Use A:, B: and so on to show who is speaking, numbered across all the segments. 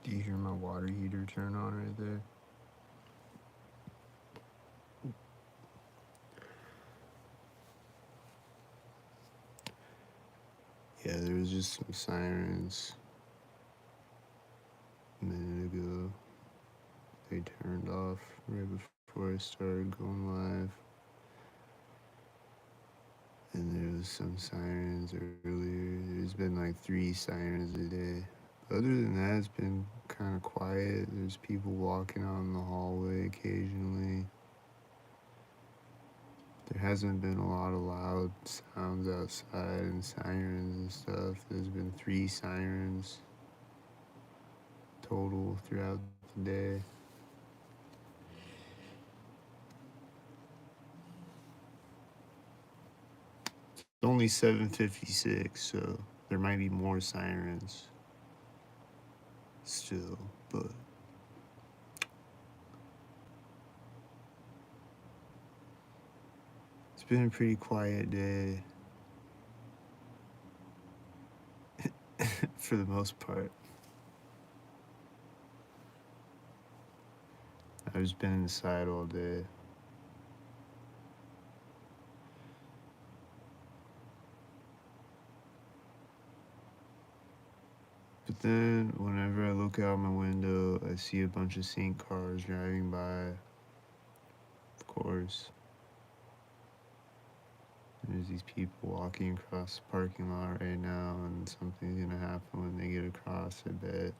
A: Do you hear my water heater turn on right there? Yeah, there was just some sirens a minute ago. They turned off right before I started going live. And there was some sirens earlier. There's been like 3 sirens a day. But other than that, it's been kind of quiet. There's people walking out in the hallway occasionally. There hasn't been a lot of loud sounds outside and sirens and stuff. There's been 3 sirens total throughout the day. It's only 7:56, so there might be more sirens still, but it's been a pretty quiet day for the most part. I've just been inside all day. But then, whenever I look out my window, I see a bunch of sync cars driving by, of course. And there's these people walking across the parking lot right now, and something's gonna happen when they get across, I bet.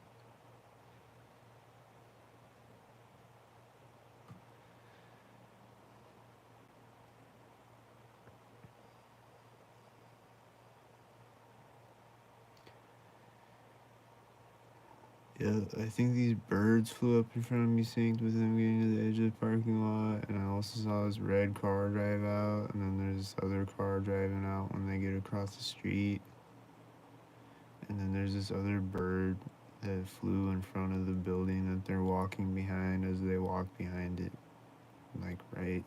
A: Yeah, I think these birds flew up in front of me, synced with them getting to the edge of the parking lot, and I also saw this red car drive out, and then there's this other car driving out when they get across the street. And then there's this other bird that flew in front of the building that they're walking behind as they walk behind it, like right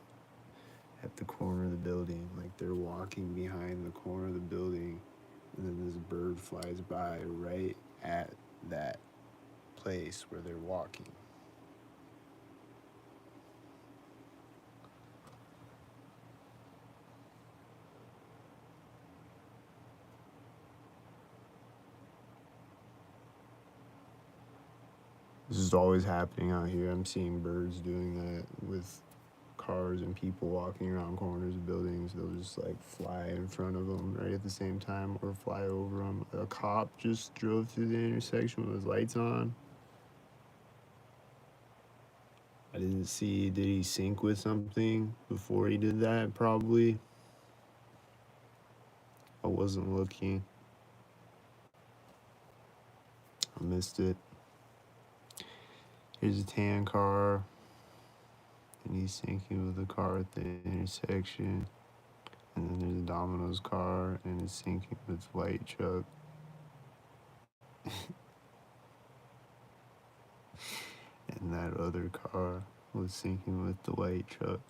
A: at the corner of the building. Like they're walking behind the corner of the building, and then this bird flies by right at that place where they're walking. This is always happening out here. I'm seeing birds doing that with cars and people walking around corners of buildings. They'll just like fly in front of them right at the same time or fly over them. A cop just drove through the intersection with his lights on. I didn't see, did he sync with something before he did that? Probably. I wasn't looking. I missed it. Here's a tan car, and he's syncing with a car at the intersection. And then there's a Domino's car, and it's syncing with white truck. And that other car was syncing with the white truck.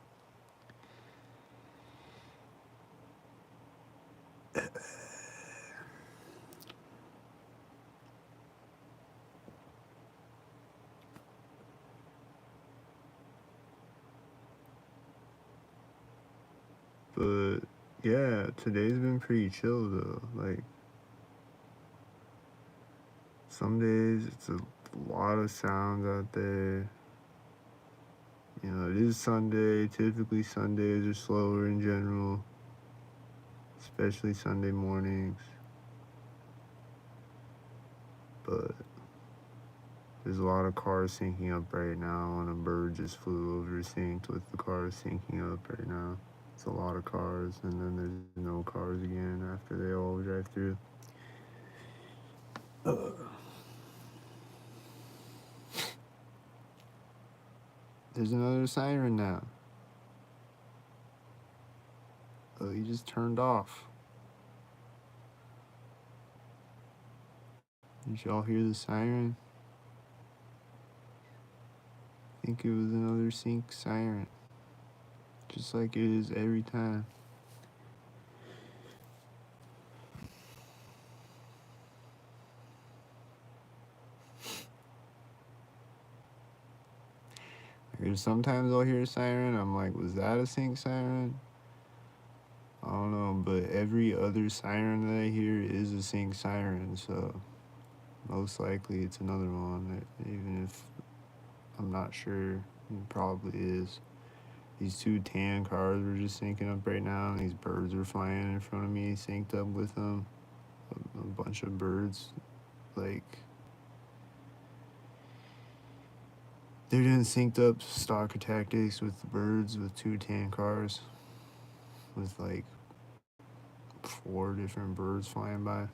A: But yeah, today's been pretty chill though. Like some days it's a lot of sounds out there. You know, it is Sunday. Typically Sundays are slower in general, especially Sunday mornings. But there's a lot of cars syncing up right now, and a bird just flew over synced with the cars syncing up right now. It's a lot of cars, and then there's no cars again after they all drive through. There's another siren now. Oh, he just turned off. Did y'all hear the siren? I think it was another sync siren. Just like it is every time. There's sometimes I'll hear a siren. I'm like, was that a sink siren? I don't know, but every other siren that I hear is a sink siren. So most likely it's another one. Even if I'm not sure, it probably is. These two tan cars were just syncing up right now, and these birds are flying in front of me, synced up with them. A bunch of birds, like they're doing synced up stalker tactics with the birds with two tan cars, with like 4 different birds flying by.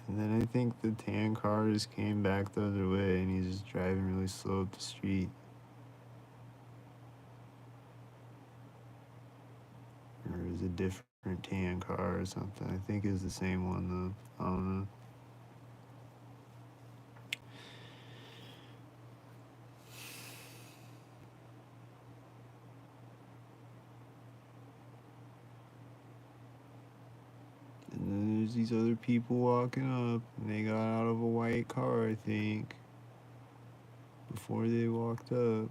A: And then I think the tan car just came back the other way, and he's just driving really slow up the street. Or it was a different tan car or something. I think it's the same one though. I don't know. And then there's these other people walking up, and they got out of a white car, I think, before they walked up.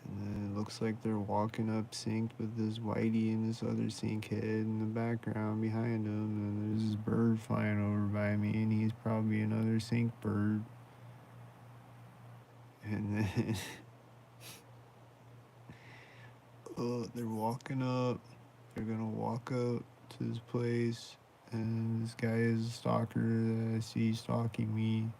A: And then it looks like they're walking up synced with this whitey and this other sink head in the background behind them. And there's this bird flying over by me, and he's probably another sink bird. And then they're walking up. They're gonna walk up to this place, and this guy is a stalker that I see stalking me.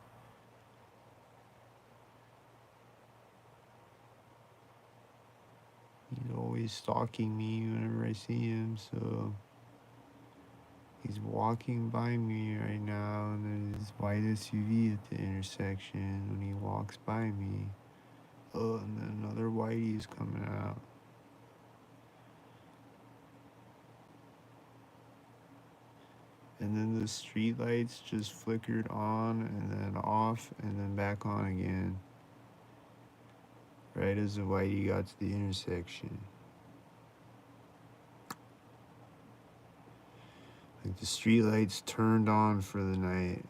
A: He's always stalking me whenever I see him, so he's walking by me right now, and there's this white SUV at the intersection when he walks by me. Oh, and then another whitey is coming out. And then the street lights just flickered on and then off and then back on again, right as the whitey got to the intersection. Like the street lights turned on for the night,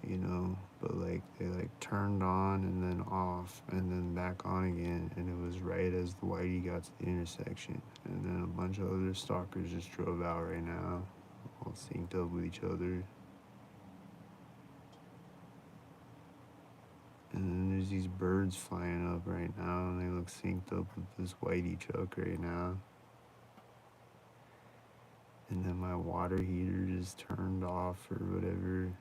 A: but like they like turned on and then off and then back on again, and it was right as the whitey got to the intersection. And then a bunch of other stalkers just drove out right now, all synced up with each other. And then there's these birds flying up right now, and they look synced up with this whitey truck right now. And then my water heater just turned off or whatever,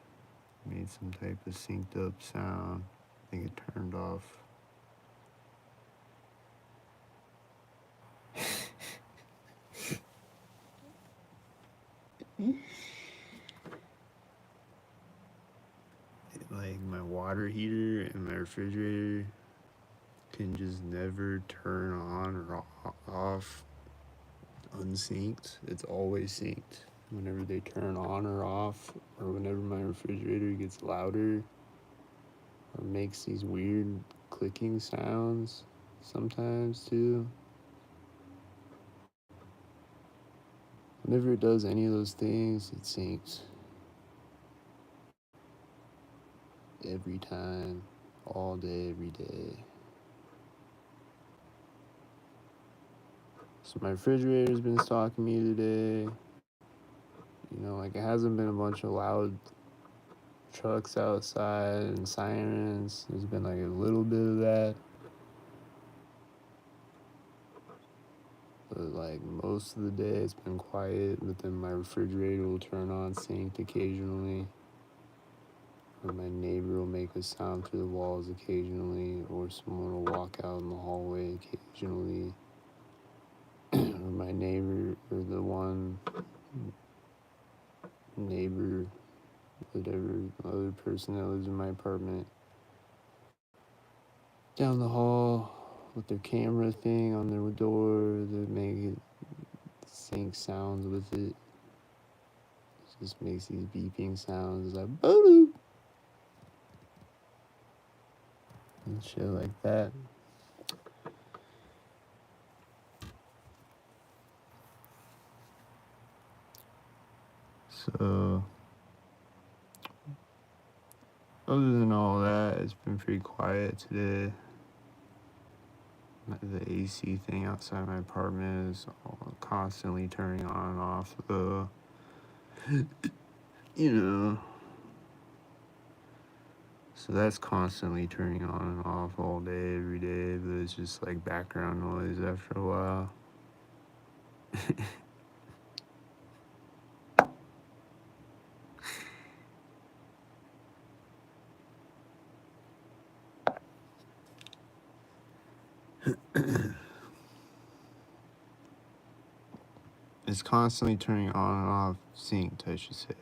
A: made some type of synced up sound. I think it turned off. Like my water heater and my refrigerator can just never turn on or off unsynced. It's always synced. Whenever they turn on or off, or whenever my refrigerator gets louder or makes these weird clicking sounds sometimes too. Whenever it does any of those things, it syncs. Every time, all day, every day. So my refrigerator's been stalking me today. Like it hasn't been a bunch of loud trucks outside and sirens. There's been like a little bit of that. But like most of the day it's been quiet, but then my refrigerator will turn on synced occasionally. Or my neighbor will make a sound through the walls occasionally, or someone will walk out in the hallway occasionally. Or my neighbor, or the one neighbor, whatever, other person that lives in my apartment, down the hall with their camera thing on their door that make it sync sounds with it. It just makes these beeping sounds like boop and shit like that. Uh, Other than all that, it's been pretty quiet today. The AC thing outside my apartment is constantly turning on and off. You know, so that's constantly turning on and off all day, every day. But it's just like background noise after a while. It's constantly turning on and off, synced, I should say.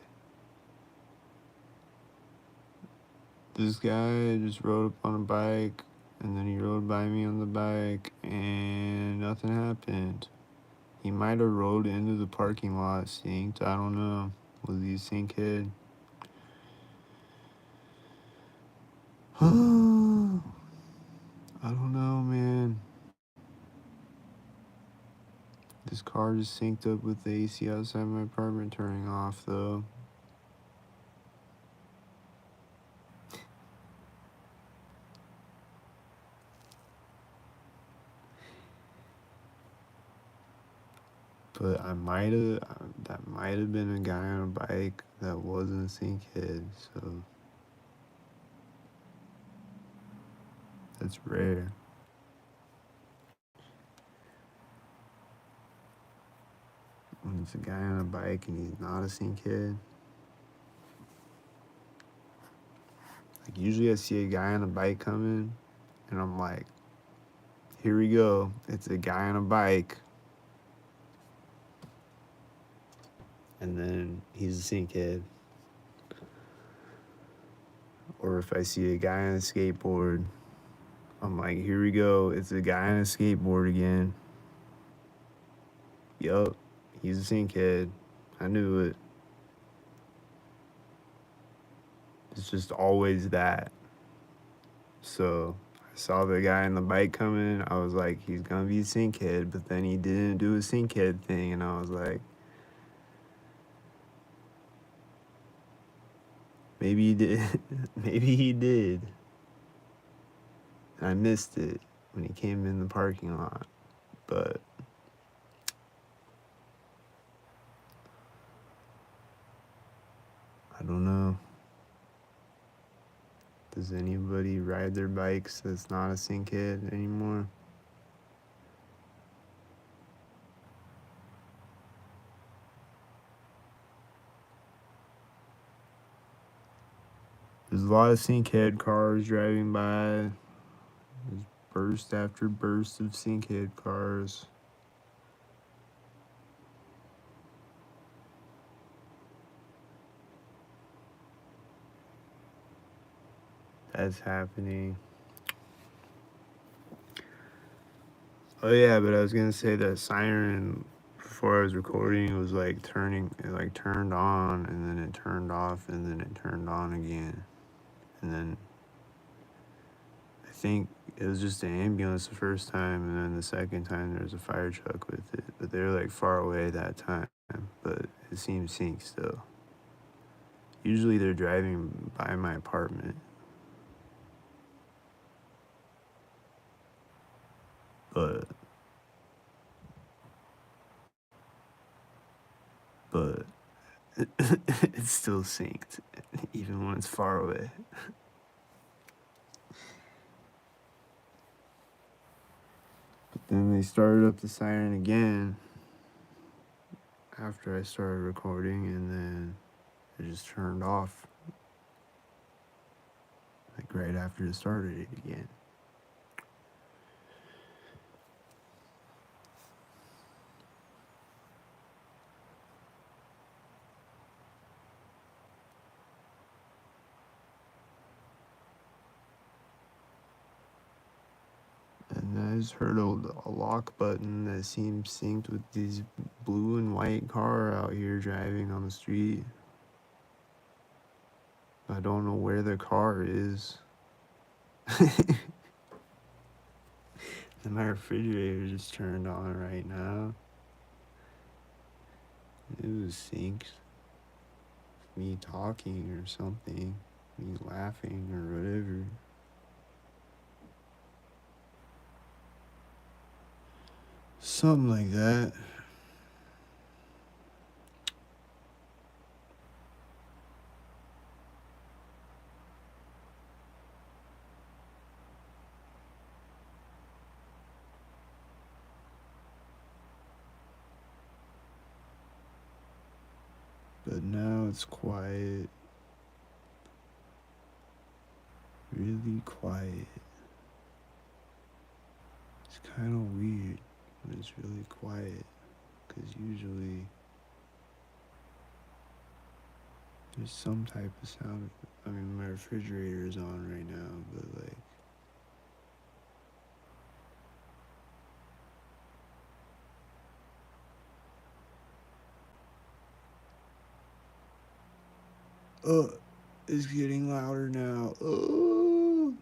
A: This guy just rode up on a bike, and then he rode by me on the bike, and nothing happened. He might have rode into the parking lot synced. I don't know. Was he a sync kid? I don't know, man. This car just synced up with the AC outside my apartment turning off, though. But that might have been a guy on a bike that wasn't a sync kid, so that's rare. When it's a guy on a bike and he's not a sync kid. Like, usually I see a guy on a bike coming, and I'm like, here we go. It's a guy on a bike. And then he's a sync kid. Or if I see a guy on a skateboard, I'm like, here we go. It's a guy on a skateboard again. Yup, he's a sync kid. I knew it. It's just always that. So I saw the guy on the bike coming. I was like, he's gonna be a sync kid. But then he didn't do a sync kid thing, and I was like, maybe he did. Maybe he did. I missed it when he came in the parking lot. But I don't know. Does anybody ride their bikes that's not a sync kid anymore? There's a lot of sync head cars driving by. There's burst after burst of sync head cars. That's happening. Oh yeah, but I was gonna say that siren before I was recording, it was like it turned on and then it turned off and then it turned on again. And then I think it was just an ambulance the first time, and then the second time there was a fire truck with it. But they were like far away that time, but it seemed synced still. Usually they're driving by my apartment. But it's still synced, even when it's far away. But then they started up the siren again after I started recording, and then it just turned off, like right after it started it again. And I just heard a lock button that seems synced with these blue and white car out here driving on the street. I don't know where the car is. And my refrigerator just turned on right now. It was synced. me talking or something, me laughing or whatever. Something like that. But now it's quiet. Really quiet. It's kind of weird when it's really quiet. Because usually there's some type of sound. I mean, my refrigerator is on right now, but like, oh, it's getting louder now. Oh,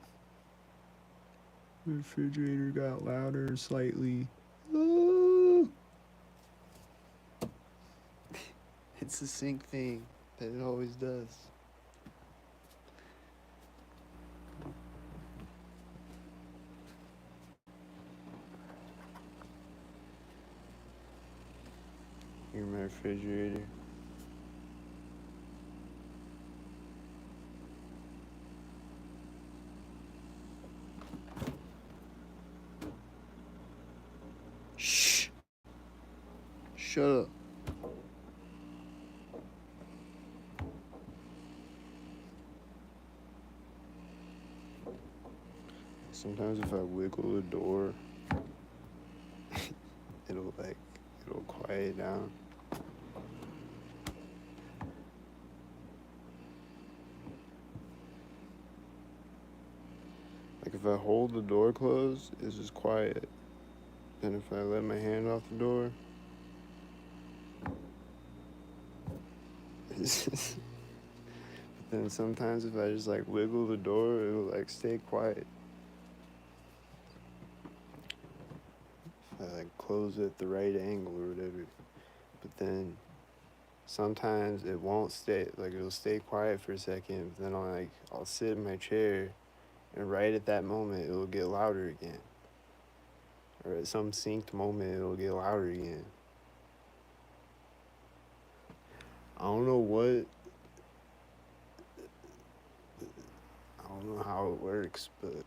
A: the refrigerator got louder slightly. Oh, it's the sync thing that it always does. Hear my refrigerator. Shh. Shut up. Sometimes if I wiggle the door, it'll quiet down. Like if I hold the door closed, it's just quiet. And if I let my hand off the door, but then sometimes if I just like wiggle the door, it'll like stay quiet. If I like close it at the right angle or whatever. But then sometimes it won't stay, like it'll stay quiet for a second, but then I'll sit in my chair and right at that moment it'll get louder again. Or at some synced moment it'll get louder again. I don't know what I don't know how it works, but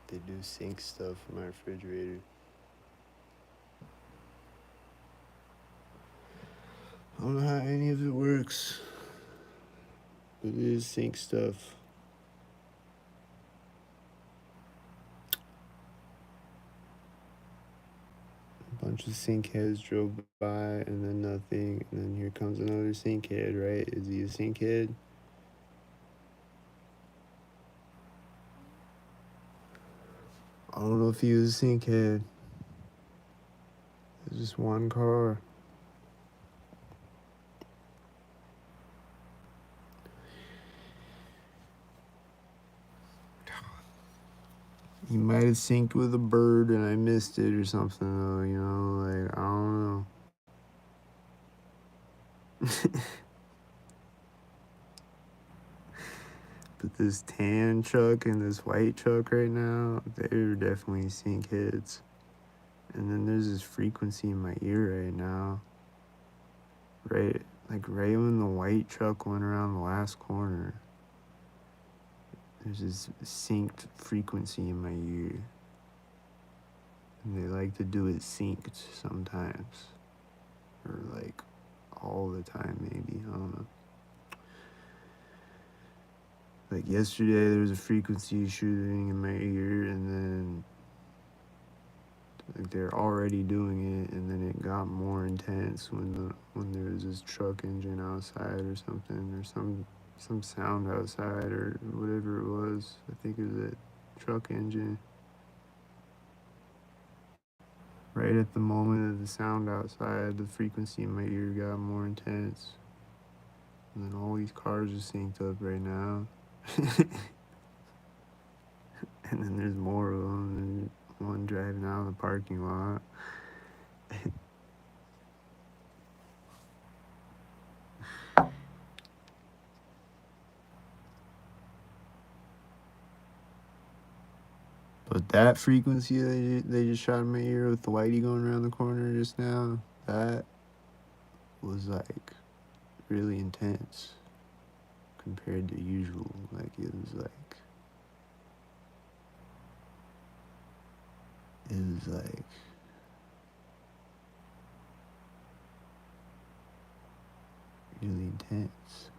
A: they do sync stuff in my refrigerator. I don't know how any of it works, but it is sync stuff. A bunch of sync heads drove by and then nothing, and then here comes another sync head, right? Is he a sync head? I don't know if he was a sync head. It's just one car. He might have synced with a bird and I missed it or something though, you know, like I don't know. But this tan truck and this white truck right now, they're definitely sync heads. And then there's this frequency in my ear right now. Right when the white truck went around the last corner, there's this synced frequency in my ear. And they like to do it synced sometimes. Or like all the time maybe, I don't know. Like yesterday there was a frequency shooting in my ear and then like they're already doing it and then it got more intense when there was this truck engine outside or something or some sound outside or whatever it was. I think it was that truck engine. Right at the moment of the sound outside, the frequency in my ear got more intense. And then all these cars are synced up right now. And then there's more of them. And one driving out of the parking lot. But that frequency they just shot in my ear with the whitey going around the corner just now, that was like really intense compared to usual. Like it was like really intense.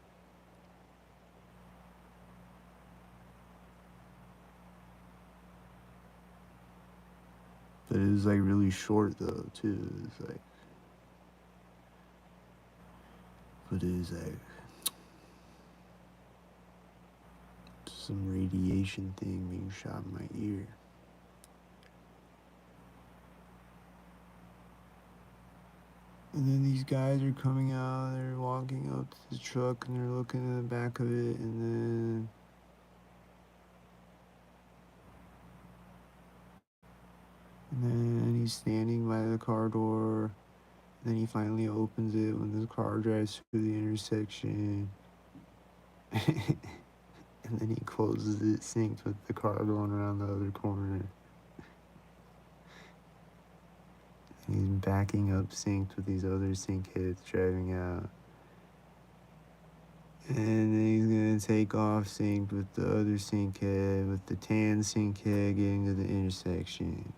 A: But it was like really short though too. It's like, but it was like some radiation thing being shot in my ear. And then these guys are coming out, they're walking up to the truck and they're looking in the back of it, and then he's standing by the car door. And then he finally opens it when the car drives through the intersection. And then he closes it, synced with the car going around the other corner. And he's backing up, synced with these other sync heads driving out. And then he's gonna take off, synced with the other sync head, with the tan sync head getting to the intersection.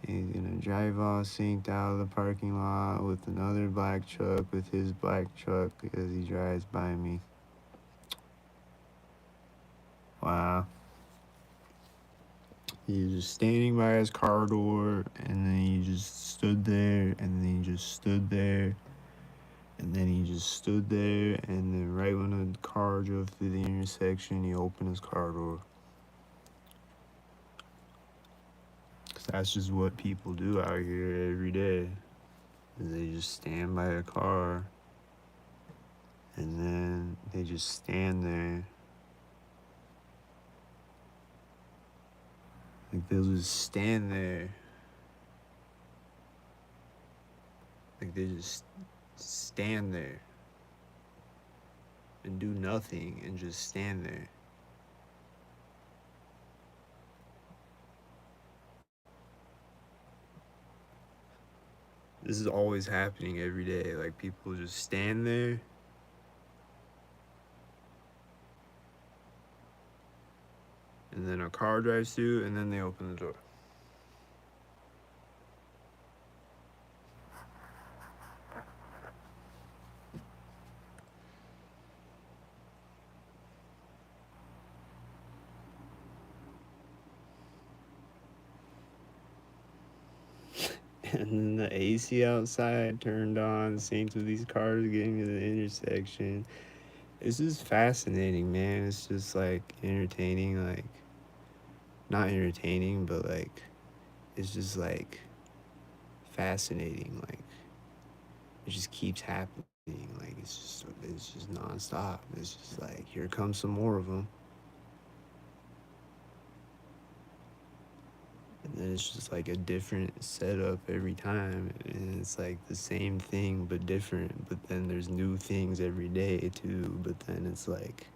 A: And he's gonna drive off, synced out of the parking lot with another black truck, with his black truck as he drives by me. Wow. He was just standing by his car door, and then he just stood there, and then he just stood there, and then he just stood there, and then right when the car drove through the intersection, he opened his car door. 'Cause that's just what people do out here every day. They just stand by a car, and then they just stand there. Like they'll just stand there. Like they just stand there and do nothing and just stand there. This is always happening every day. Like people just stand there and then a car drives through and then they open the door. And then the AC outside turned on, synced with these cars getting to the intersection. It's just fascinating, man. It's just like entertaining, like not entertaining, but like it's just like fascinating. Like it just keeps happening. Like it's just nonstop. It's just like here comes some more of them. And then it's just like a different setup every time, and it's like the same thing but different. But then there's new things every day too. But then it's like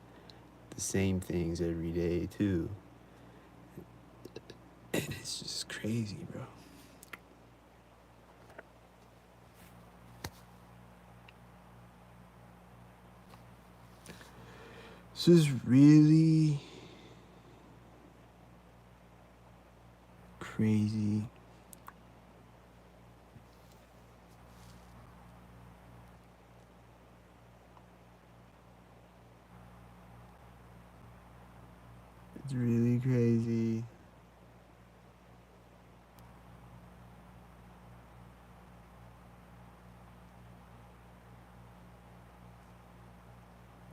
A: the same things every day too. And it's just crazy, bro. This is really crazy. It's really crazy.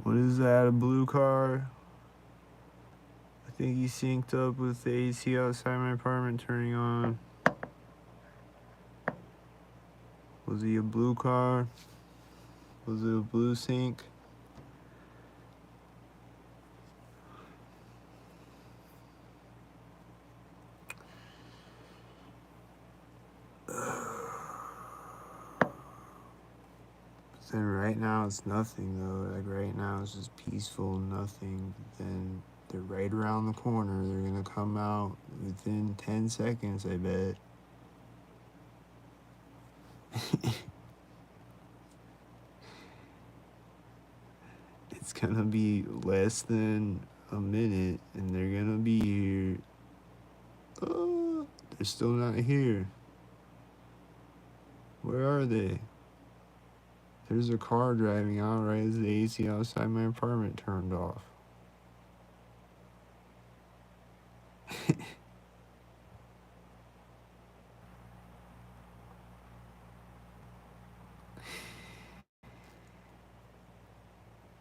A: What is that? A blue car? I think he synced up with the AC outside my apartment turning on. Was he a blue car? Was it a blue sync? Then right now it's nothing though. Like right now it's just peaceful, nothing. But then They're right around the corner. They're gonna come out within 10 seconds, I bet. It's gonna be less than a minute and they're gonna be here. Oh, they're still not here. Where are they? There's a car driving out right as the AC outside my apartment turned off.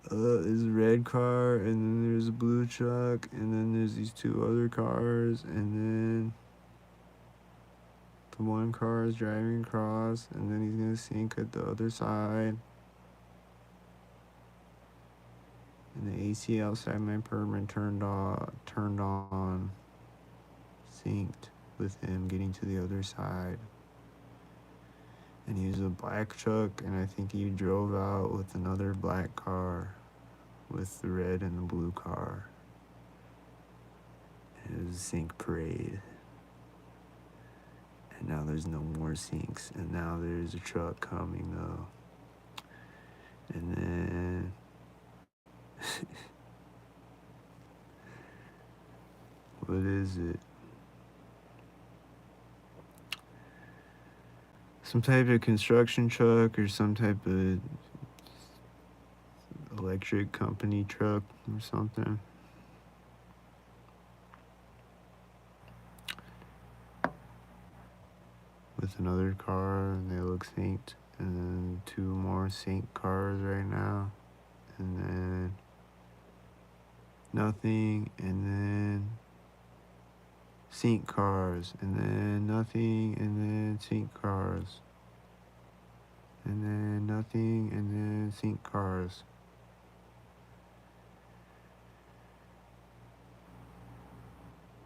A: There's a red car, and then there's a blue truck, and then there's these two other cars, and then the one car is driving across, and then he's gonna sink at the other side. And the AC outside my apartment turned on, synced with him getting to the other side. And he was a black truck, and I think he drove out with another black car with the red and the blue car. And it was a sync parade. And now there's no more syncs, and now there's a truck coming though. And then what is it? Some type of construction truck or some type of electric company truck or something. With another car, and they look synced. And then two more sync cars right now. And then nothing, and then sync cars, and then nothing, and then sync cars. And then nothing, and then sync cars.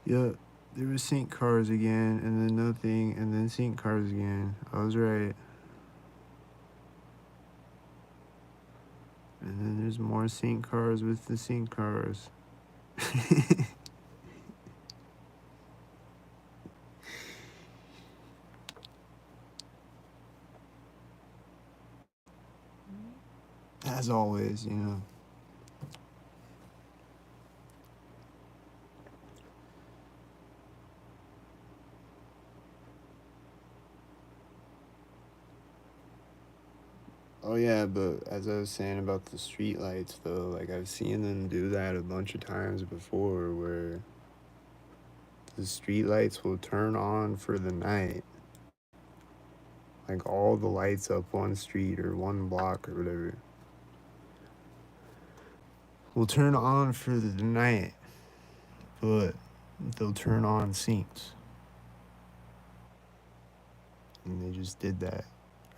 A: Yep, there was sync cars again, and then nothing, and then sync cars again. I was right. And then there's more sync cars with the sync cars. As always, you know. Oh yeah, but as I was saying about the street lights though, like I've seen them do that a bunch of times before where the street lights will turn on for the night. Like all the lights up one street or one block or whatever will turn on for the night, but they'll turn on syncs. And they just did that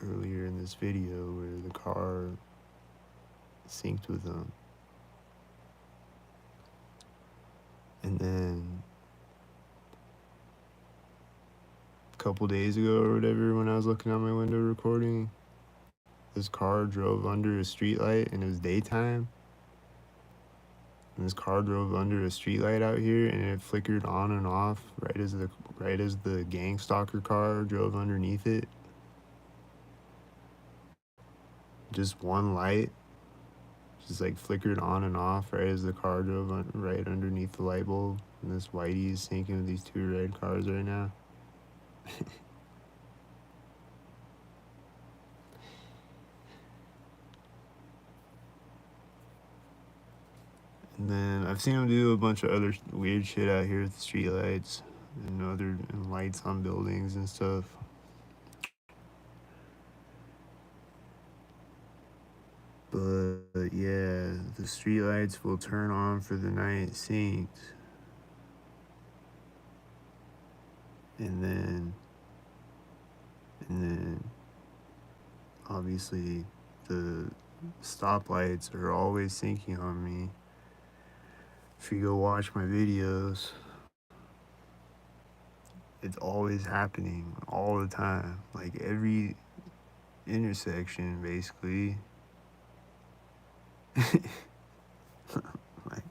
A: earlier in this video where the car synced with them. And then a couple days ago or whatever, when I was looking out my window recording, this car drove under a streetlight and it was daytime. And this car drove under a streetlight out here and it flickered on and off right as the gang stalker car drove underneath it. Just one light just like flickered on and off right as the car drove right underneath the light bulb. And this whitey is syncing with these two red cars right now. And then I've seen him do a bunch of other weird shit out here with the street lights and lights on buildings and stuff. But yeah, the street lights will turn on for the night synced. And then obviously the stoplights are always syncing on me. If you go watch my videos, it's always happening all the time. Like every intersection, basically. Like,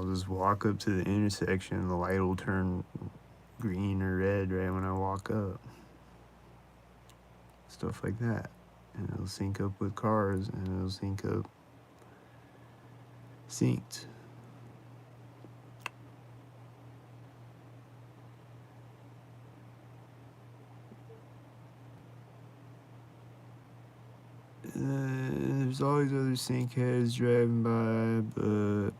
A: I'll just walk up to the intersection and the light will turn green or red right when I walk up. Stuff like that. And it'll sync up with cars and it'll sync up synced. There's always other sync heads driving by, but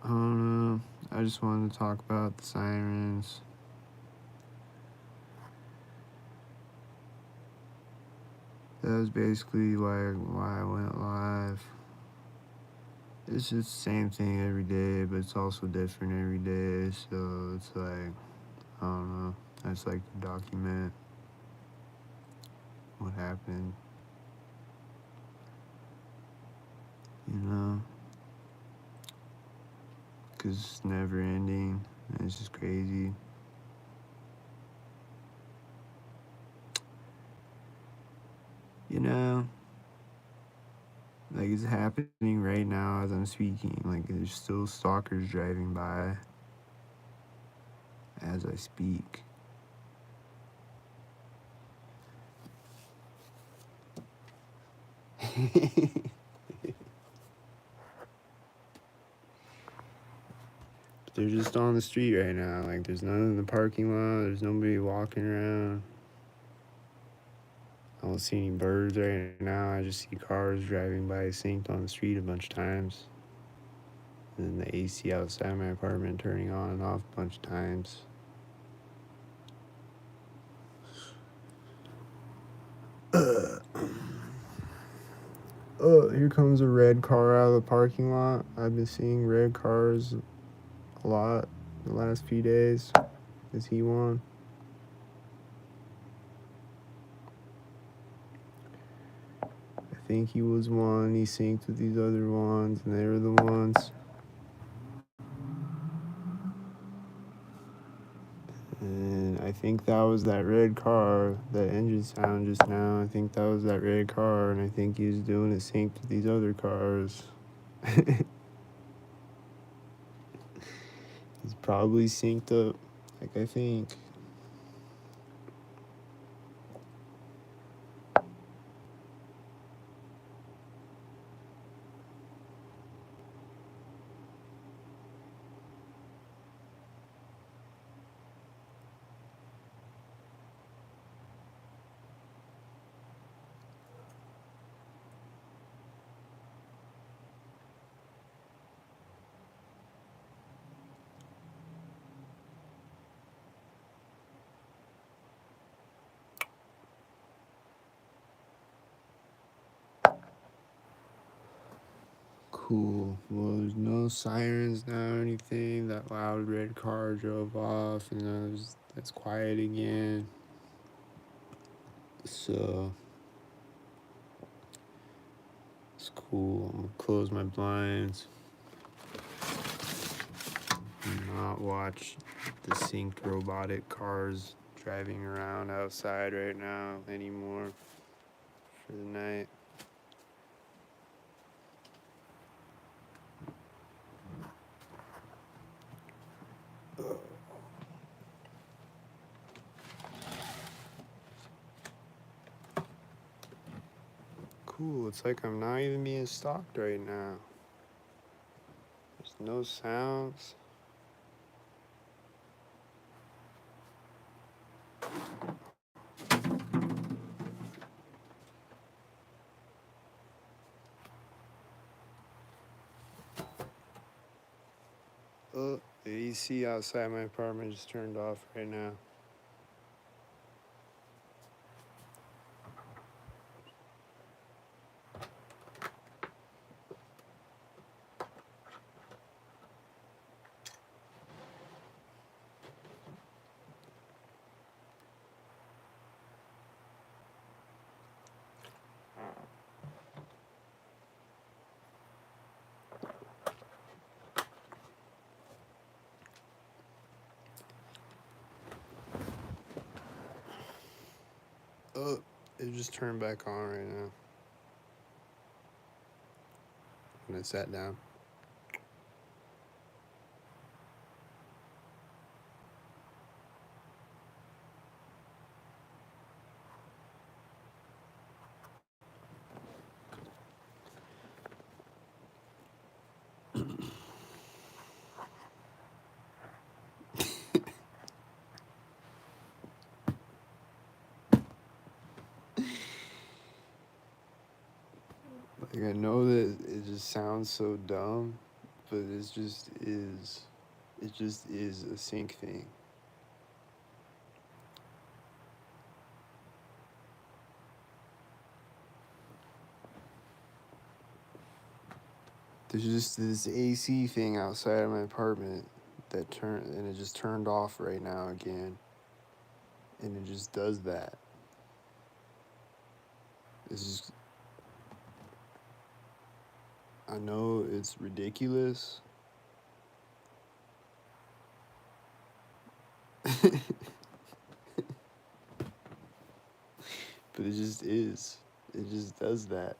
A: I don't know. I just wanted to talk about the sirens. That was basically why I went live. It's just the same thing every day, but it's also different every day. So it's like, I don't know. I just like to document what happened. You know? Because it's never ending. And it's just crazy. You know? Like, it's happening right now as I'm speaking. Like, there's still stalkers driving by as I speak. They're just on the street right now. Like, there's none in the parking lot. There's nobody walking around. I don't see any birds right now. I just see cars driving by synced on the street a bunch of times. And then the AC outside my apartment turning on and off a bunch of times. Oh, here comes a red car out of the parking lot. I've been seeing red cars a lot the last few days. Is he one? I think he was one. He synced with these other ones, and they were the ones. And I think that was that red car, that engine sound just now. I think that was that red car, and I think he was doing it synced with these other cars. He's probably synced up, like I think. Cool. Well, there's no sirens now or anything. That loud red car drove off, and it's quiet again. So it's cool. I'm gonna close my blinds and not watch the synced robotic cars driving around outside right now anymore for the night. Cool. It's like I'm not even being stalked right now. There's no sounds. Oh, the AC outside my apartment just turned off right now. Oh, it just turned back on right now. When I sat down. Like I know that it just sounds so dumb, but it just is. It just is a sink thing. There's just this AC thing outside of my apartment that turned and it just turned off right now again. And it just does that. It's just I know it's ridiculous. But it just is. It just does that.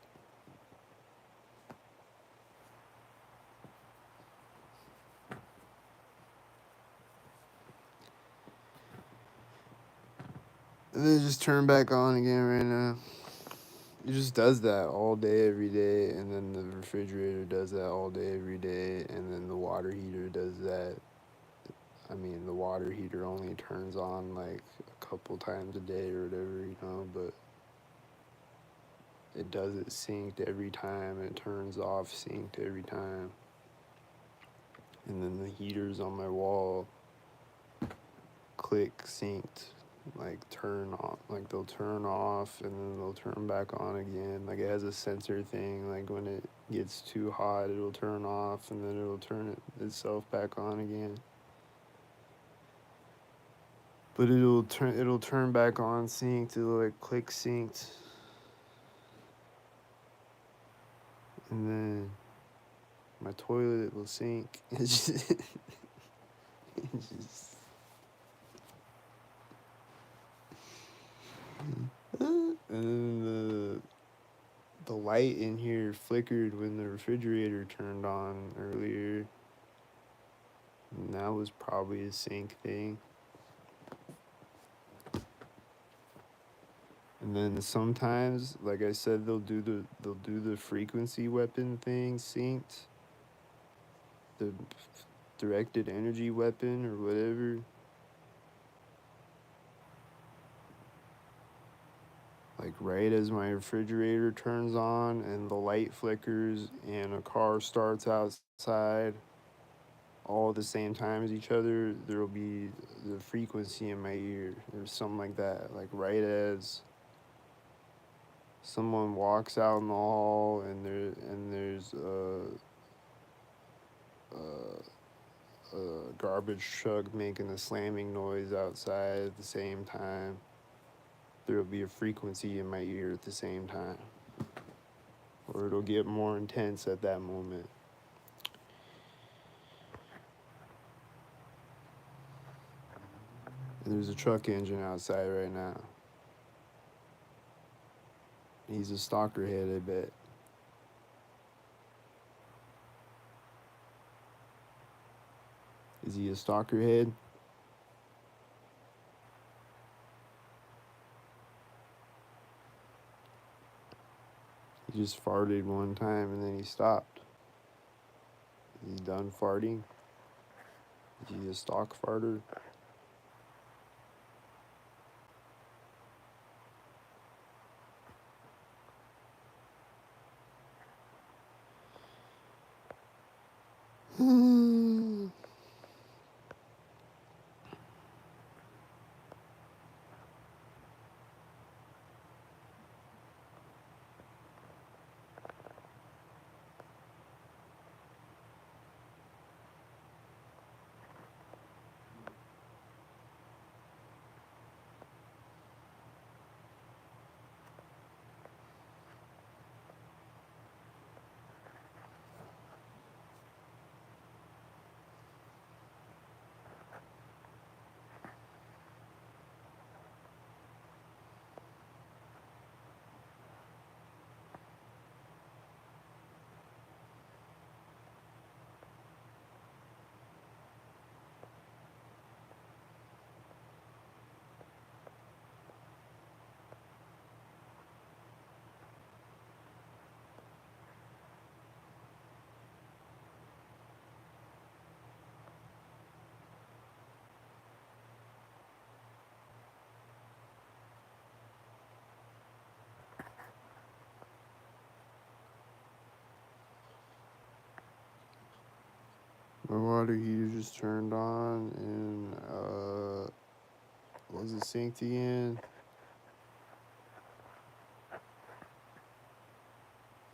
A: And then it just turned back on again right now. It just does that all day, every day, and then the refrigerator does that all day, every day, and then the water heater does that. I mean, the water heater only turns on like a couple times a day or whatever, but it does it synced every time. It turns off synced every time. And then the heaters on my wall click synced, like turn on, like they'll turn off and then they'll turn back on again. Like it has a sensor thing, like when it gets too hot, it'll turn off and then it'll turn itself back on again. But it'll turn back on synced, it'll like click synced. And then my toilet will sync. It's just and then the light in here flickered when the refrigerator turned on earlier. And that was probably a sync thing. And then sometimes, like I said, they'll do the frequency weapon thing synced. The directed energy weapon or whatever. Like right as my refrigerator turns on and the light flickers and a car starts outside all at the same time as each other, there'll be the frequency in my ear or something like that. Like right as someone walks out in the hall and there's a garbage truck making a slamming noise outside at the same time, there'll be a frequency in my ear at the same time. Or it'll get more intense at that moment. And there's a truck engine outside right now. He's a stalkerhead, I bet. Is he a stalkerhead? He just farted one time and then he stopped. Is he done farting? Is he a stock farter? My water heater just turned on and was it synced again?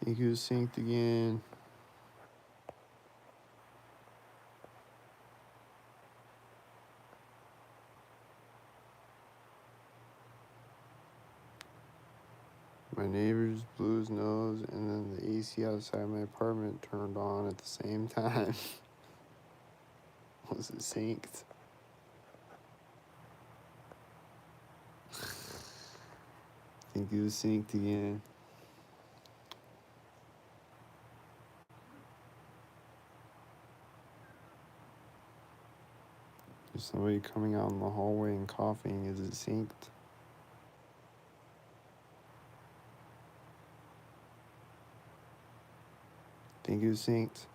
A: I think it was synced again. My neighbor just blew his nose, and then the AC outside my apartment turned on at the same time. Was it synced? I think it was synced again. There's somebody coming out in the hallway and coughing. Is it synced? I think it was synced.